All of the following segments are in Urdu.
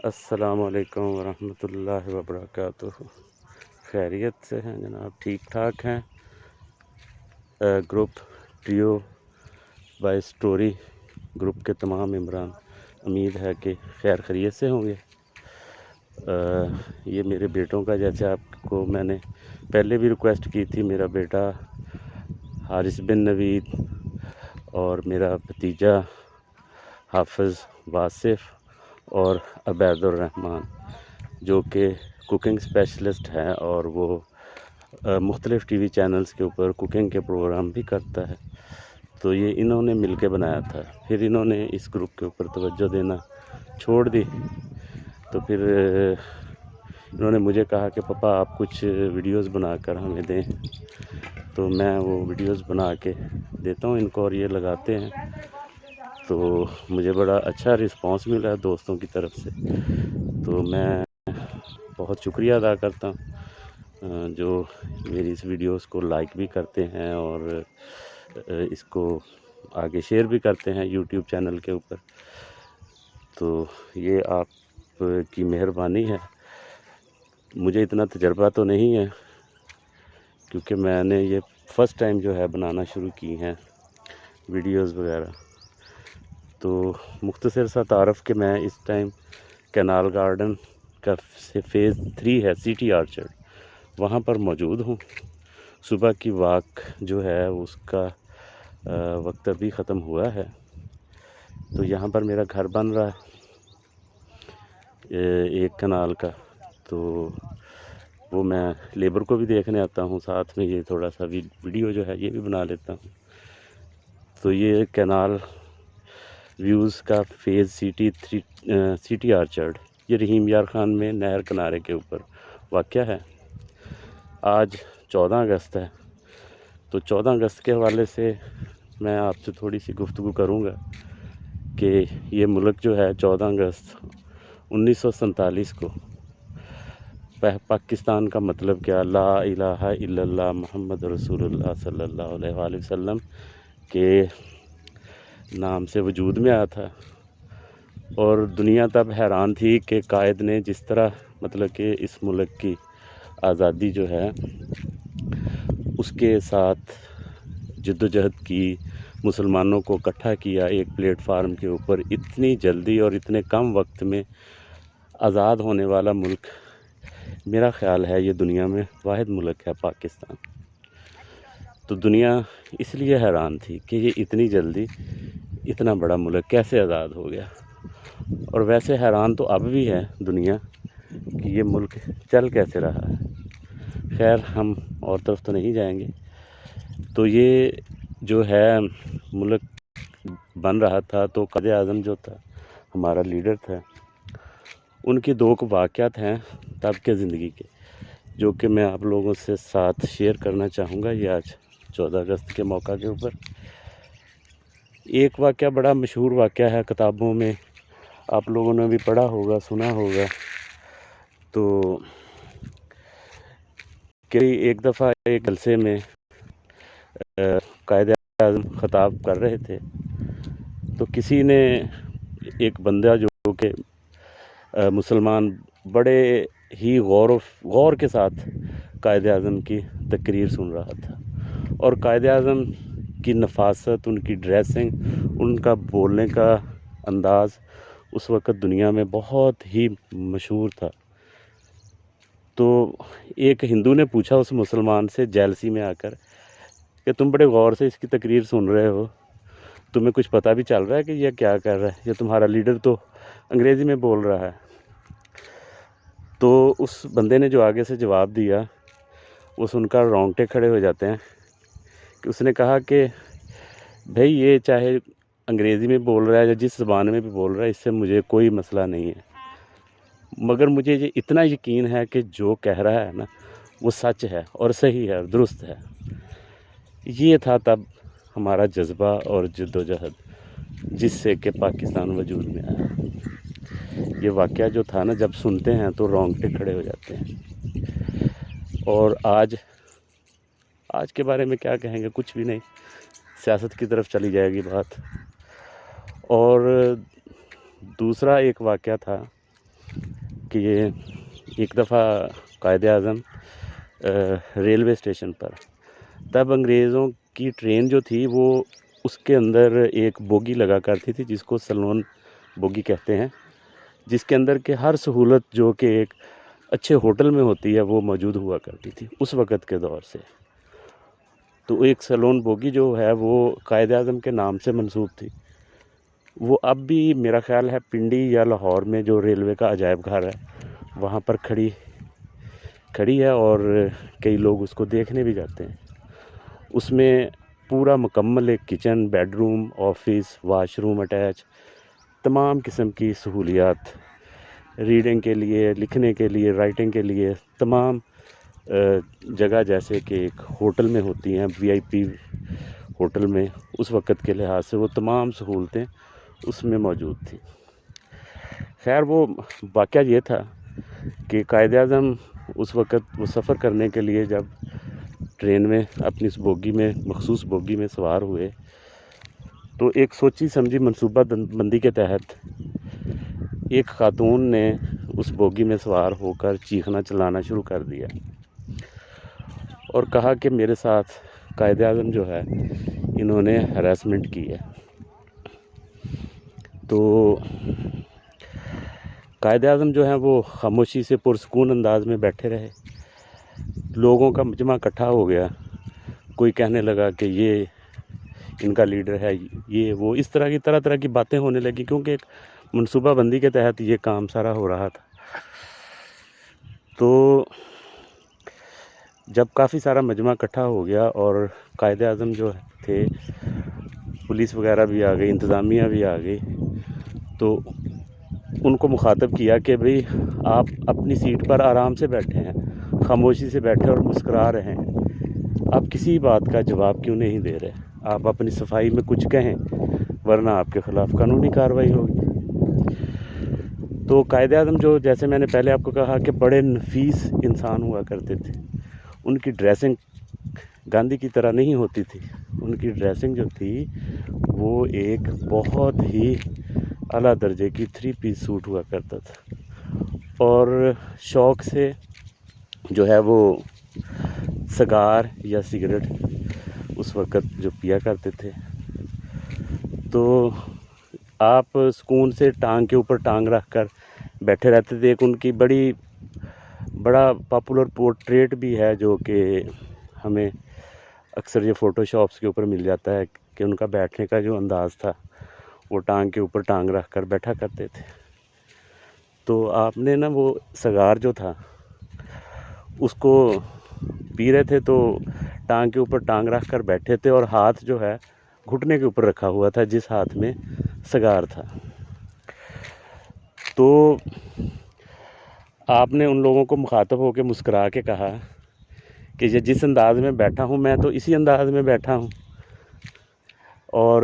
السلام علیکم ورحمۃ اللہ وبرکاتہ۔ خیریت سے ہیں جناب؟ ٹھیک ٹھاک ہیں؟ Group trio by story group کے تمام ممبران امید ہے کہ خیر خیریت سے ہوں گے۔ یہ میرے بیٹوں کا، جیسے آپ کو میں نے پہلے بھی ریکویسٹ کی تھی، میرا بیٹا حارث بن نوید اور میرا بھتیجا حافظ واصف اور عبید الرحمن، جو کہ کوکنگ اسپیشلسٹ ہیں اور وہ مختلف ٹی وی چینلز کے اوپر کوکنگ کے پروگرام بھی کرتا ہے، تو یہ انہوں نے مل کے بنایا تھا۔ پھر انہوں نے اس گروپ کے اوپر توجہ دینا چھوڑ دی، تو پھر انہوں نے مجھے کہا کہ پاپا آپ کچھ ویڈیوز بنا کر ہمیں دیں، تو میں وہ ویڈیوز بنا کے دیتا ہوں ان کو اور یہ لگاتے ہیں۔ تو مجھے بڑا اچھا رسپانس ملا ہے دوستوں کی طرف سے، تو میں بہت شکریہ ادا کرتا ہوں جو میری اس ویڈیوز کو لائک بھی کرتے ہیں اور اس کو آگے شیئر بھی کرتے ہیں یوٹیوب چینل کے اوپر۔ تو یہ آپ کی مہربانی ہے۔ مجھے اتنا تجربہ تو نہیں ہے، کیونکہ میں نے یہ فرسٹ ٹائم جو ہے بنانا شروع کی ہیں ویڈیوز وغیرہ۔ تو مختصر سا تعارف کہ میں اس ٹائم کینال گارڈن کا فیز 3 ہے سٹی آرچرڈ، وہاں پر موجود ہوں۔ صبح کی واک جو ہے اس کا وقت ابھی ختم ہوا ہے، تو یہاں پر میرا گھر بن رہا ہے ایک کنال کا، تو وہ میں لیبر کو بھی دیکھنے آتا ہوں، ساتھ میں یہ تھوڑا سا ویڈیو جو ہے یہ بھی بنا لیتا ہوں۔ تو یہ کینال ویوز کا فیز سٹی آرچرڈ یہ رحیم یار خان میں نہر کنارے کے اوپر واقع ہے۔ آج 14 اگست ہے، تو 14 اگست کے حوالے سے میں آپ سے تھوڑی سی گفتگو کروں گا کہ یہ ملک جو ہے 14 اگست 1947 کو پاکستان کا مطلب کیا، لا الہ الا اللہ محمد رسول اللہ صلی اللہ علیہ وآلہ وسلم کے نام سے وجود میں آیا تھا، اور دنیا تب حیران تھی کہ قائد نے جس طرح مطلب کہ اس ملک کی آزادی جو ہے اس کے ساتھ جد و جہد کی، مسلمانوں کو اکٹھا کیا ایک پلیٹ فارم کے اوپر، اتنی جلدی اور اتنے کم وقت میں آزاد ہونے والا ملک میرا خیال ہے یہ دنیا میں واحد ملک ہے پاکستان۔ تو دنیا اس لیے حیران تھی کہ یہ اتنی جلدی اتنا بڑا ملک کیسے آزاد ہو گیا، اور ویسے حیران تو اب بھی ہے دنیا کہ یہ ملک چل کیسے رہا ہے۔ خیر ہم اور طرف تو نہیں جائیں گے۔ تو یہ جو ہے ملک بن رہا تھا، تو قائد اعظم جو تھا ہمارا لیڈر تھا، ان کی 2 واقعات ہیں تب کے زندگی کے، جو کہ میں آپ لوگوں سے ساتھ شیئر کرنا چاہوں گا یہ آج 14 اگست کے موقع کے اوپر۔ ایک واقعہ بڑا مشہور واقعہ ہے، کتابوں میں آپ لوگوں نے بھی پڑھا ہوگا، سنا ہوگا۔ تو کہ ایک دفعہ ایک جلسے میں قائد اعظم خطاب کر رہے تھے، تو کسی نے، ایک بندہ جو کہ مسلمان، بڑے ہی غور کے ساتھ قائد اعظم کی تقریر سن رہا تھا، اور قائد اعظم کی نفاست، ان کی ڈریسنگ، ان کا بولنے کا انداز اس وقت دنیا میں بہت ہی مشہور تھا۔ تو ایک ہندو نے پوچھا اس مسلمان سے جیلسی میں آ کر کہ تم بڑے غور سے اس کی تقریر سن رہے ہو، تمہیں کچھ پتہ بھی چل رہا ہے کہ یہ کیا کر رہا ہے، یہ تمہارا لیڈر تو انگریزی میں بول رہا ہے۔ تو اس بندے نے جو آگے سے جواب دیا، وہ سن کر رونگٹے کھڑے ہو جاتے ہیں، کہ اس نے کہا کہ بھئی یہ چاہے انگریزی میں بول رہا ہے یا جس زبان میں بھی بول رہا ہے، اس سے مجھے کوئی مسئلہ نہیں ہے، مگر مجھے یہ اتنا یقین ہے کہ جو کہہ رہا ہے نا وہ سچ ہے اور صحیح ہے اور درست ہے۔ یہ تھا تب ہمارا جذبہ اور جد و جہد، جس سے کہ پاکستان وجود میں آیا۔ یہ واقعہ جو تھا نا، جب سنتے ہیں تو رونگٹے کھڑے ہو جاتے ہیں۔ اور آج کے بارے میں کیا کہیں گے، کچھ بھی نہیں، سیاست کی طرف چلی جائے گی بات۔ اور دوسرا ایک واقعہ تھا کہ ایک دفعہ قائد اعظم ریلوے اسٹیشن پر، تب انگریزوں کی ٹرین جو تھی وہ اس کے اندر ایک بوگی لگا کرتی تھی جس کو سلون بوگی کہتے ہیں، جس کے اندر کہ ہر سہولت جو کہ ایک اچھے ہوٹل میں ہوتی ہے وہ موجود ہوا کرتی تھی اس وقت کے دور سے۔ تو ایک سلون بوگی جو ہے وہ قائد اعظم کے نام سے منسوب تھی۔ وہ اب بھی میرا خیال ہے پنڈی یا لاہور میں جو ریلوے کا عجائب گھر ہے وہاں پر کھڑی ہے، اور کئی لوگ اس کو دیکھنے بھی جاتے ہیں۔ اس میں پورا مکمل ایک kitchen, bed room, office, wash room attach, تمام قسم کی سہولیات، ریڈنگ کے لیے، لکھنے کے لیے، رائٹنگ کے لیے، تمام جگہ جیسے کہ ایک ہوٹل میں ہوتی ہیں، وی آئی پی ہوٹل میں اس وقت کے لحاظ سے وہ تمام سہولتیں اس میں موجود تھیں۔ خیر وہ واقعہ یہ تھا کہ قائد اعظم اس وقت وہ سفر کرنے کے لیے جب ٹرین میں اپنی اس بوگی میں، مخصوص بوگی میں سوار ہوئے، تو ایک سوچی سمجھی منصوبہ بندی کے تحت ایک خاتون نے اس بوگی میں سوار ہو کر چیخنا چلانا شروع کر دیا اور کہا کہ میرے ساتھ قائد اعظم جو ہے انہوں نے ہراسمنٹ کی ہے۔ تو قائد اعظم جو ہیں وہ خاموشی سے پرسکون انداز میں بیٹھے رہے۔ لوگوں کا مجمع اکٹھا ہو گیا، کوئی کہنے لگا کہ یہ ان کا لیڈر ہے، یہ وہ، اس طرح کی باتیں ہونے لگی، کیونکہ ایک منصوبہ بندی کے تحت یہ کام سارا ہو رہا تھا۔ تو جب کافی سارا مجمع اکٹھا ہو گیا اور قائد اعظم جو تھے، پولیس وغیرہ بھی آ گئی، انتظامیہ بھی آ گئی، تو ان کو مخاطب کیا کہ بھئی آپ اپنی سیٹ پر آرام سے بیٹھے ہیں، خاموشی سے بیٹھے اور مسکرا رہے ہیں، آپ کسی بات کا جواب کیوں نہیں دے رہے؟ آپ اپنی صفائی میں کچھ کہیں ورنہ آپ کے خلاف قانونی کارروائی ہوگی۔ تو قائد اعظم جو، جیسے میں نے پہلے آپ کو کہا کہ بڑے نفیس انسان ہوا کرتے تھے، ان کی ڈریسنگ گاندھی کی طرح نہیں ہوتی تھی، ان کی ڈریسنگ جو تھی وہ ایک بہت ہی اعلیٰ درجے کی 3 پیس سوٹ ہوا کرتا تھا، اور شوق سے جو ہے وہ سگار یا سگریٹ اس وقت جو پیا کرتے تھے۔ تو آپ سکون سے ٹانگ کے اوپر ٹانگ رکھ کر بیٹھے رہتے تھے۔ ایک ان کی بڑا پاپولر پورٹریٹ بھی ہے جو کہ ہمیں اکثر یہ فوٹو شاپس کے اوپر مل جاتا ہے کہ ان کا بیٹھنے کا جو انداز تھا وہ ٹانگ کے اوپر ٹانگ رکھ کر بیٹھا کرتے تھے۔ تو آپ نے نا وہ سگار جو تھا اس کو پی رہے تھے، تو ٹانگ کے اوپر ٹانگ رکھ کر بیٹھے تھے اور ہاتھ جو ہے گھٹنے کے اوپر رکھا ہوا تھا جس ہاتھ میں سگار تھا۔ تو آپ نے ان لوگوں کو مخاطب ہو کے مسکرا کے کہا کہ یہ جس انداز میں بیٹھا ہوں میں تو اسی انداز میں بیٹھا ہوں، اور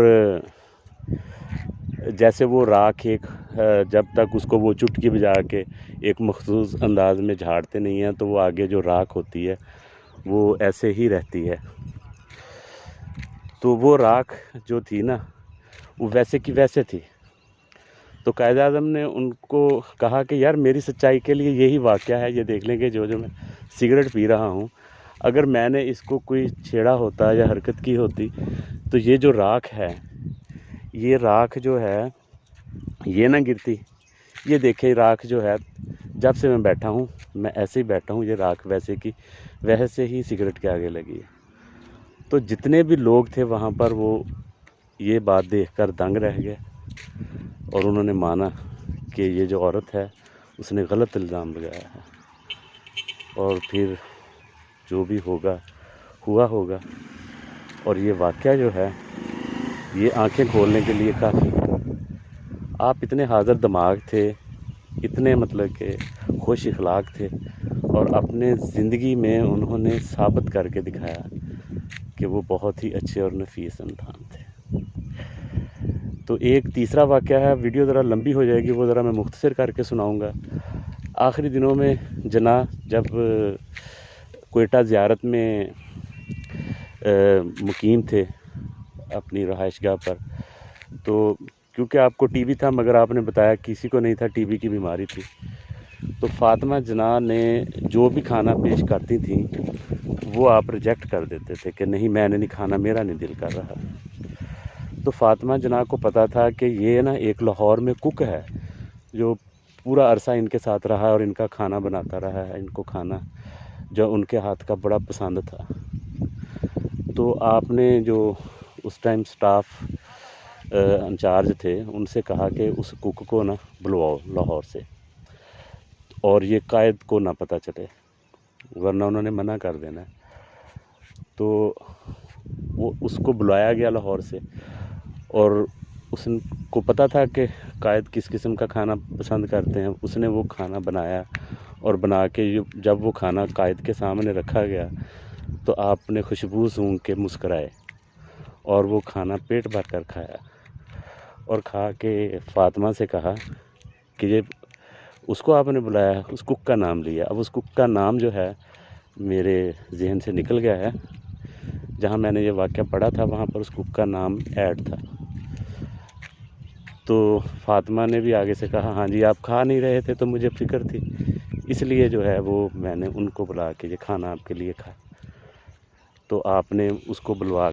جیسے وہ راکھ ایک جب تک اس کو وہ چٹکی بجا کے ایک مخصوص انداز میں جھاڑتے نہیں ہیں تو وہ آگے جو راکھ ہوتی ہے وہ ایسے ہی رہتی ہے۔ تو وہ راکھ جو تھی نا وہ ویسے کی ویسے تھی۔ تو قائد اعظم نے ان کو کہا کہ یار میری سچائی کے لیے یہی واقعہ ہے، یہ دیکھ لیں کہ جو میں سگریٹ پی رہا ہوں، اگر میں نے اس کو کوئی چھیڑا ہوتا یا حرکت کی ہوتی تو یہ جو راکھ ہے، یہ راکھ جو ہے یہ نہ گرتی۔ یہ دیکھیں راکھ جو ہے، جب سے میں بیٹھا ہوں میں ایسے ہی بیٹھا ہوں، یہ راکھ ویسے ہی سگریٹ کے آگے لگی ہے۔ تو جتنے بھی لوگ تھے وہاں پر وہ یہ بات دیکھ کر دنگ رہ گئے اور انہوں نے مانا کہ یہ جو عورت ہے اس نے غلط الزام لگایا ہے، اور پھر جو بھی ہوگا ہوا ہوگا۔ اور یہ واقعہ جو ہے یہ آنکھیں کھولنے کے لیے کافی، آپ اتنے حاضر دماغ تھے، اتنے مطلب کہ خوش اخلاق تھے، اور اپنے زندگی میں انہوں نے ثابت کر کے دکھایا کہ وہ بہت ہی اچھے اور نفیس انسان تھے۔ تو ایک تیسرا واقعہ ہے، ویڈیو ذرا لمبی ہو جائے گی، وہ ذرا میں مختصر کر کے سناؤں گا۔ آخری دنوں میں جناح جب کوئٹہ زیارت میں مقیم تھے اپنی رہائش گاہ پر، تو کیونکہ آپ کو ٹی بی تھا، مگر آپ نے بتایا کسی کو نہیں تھا، ٹی بی کی بیماری تھی، تو فاطمہ جناح نے جو بھی کھانا پیش کرتی تھیں وہ آپ ریجیکٹ کر دیتے تھے کہ نہیں میں نے نہیں کھانا، میرا نہیں دل کر رہا۔ تو فاطمہ جناح کو پتہ تھا کہ یہ نا ایک لاہور میں کک ہے جو پورا عرصہ ان کے ساتھ رہا اور ان کا کھانا بناتا رہا ہے، ان کو کھانا جو ان کے ہاتھ کا بڑا پسند تھا۔ تو آپ نے جو اس ٹائم سٹاف انچارج تھے ان سے کہا کہ اس کک کو نا بلواؤ لاہور سے، اور یہ قائد کو نہ پتہ چلے ورنہ انہوں نے منع کر دینا ہے۔ تو وہ اس کو بلایا گیا لاہور سے، اور اس کو پتہ تھا کہ قائد کس قسم کا کھانا پسند کرتے ہیں۔ اس نے وہ کھانا بنایا، اور بنا کے جب وہ کھانا قائد کے سامنے رکھا گیا تو آپ نے خوشبو سونگھ کے مسکرائے اور وہ کھانا پیٹ بھر کر کھایا، اور کھا کے فاطمہ سے کہا کہ یہ اس کو آپ نے بلایا، اس کک کا نام لیا۔ اب اس کک کا نام جو ہے میرے ذہن سے نکل گیا ہے، جہاں میں نے یہ واقعہ پڑھا تھا وہاں پر اس کک کا نام ایڈ تھا۔ تو فاطمہ نے بھی آگے سے کہا ہاں جی آپ کھا نہیں رہے تھے تو مجھے فکر تھی، اس لیے جو ہے وہ میں نے ان کو بلا کے یہ کھانا آپ کے لیے کھایا۔ تو آپ نے اس کو بلوا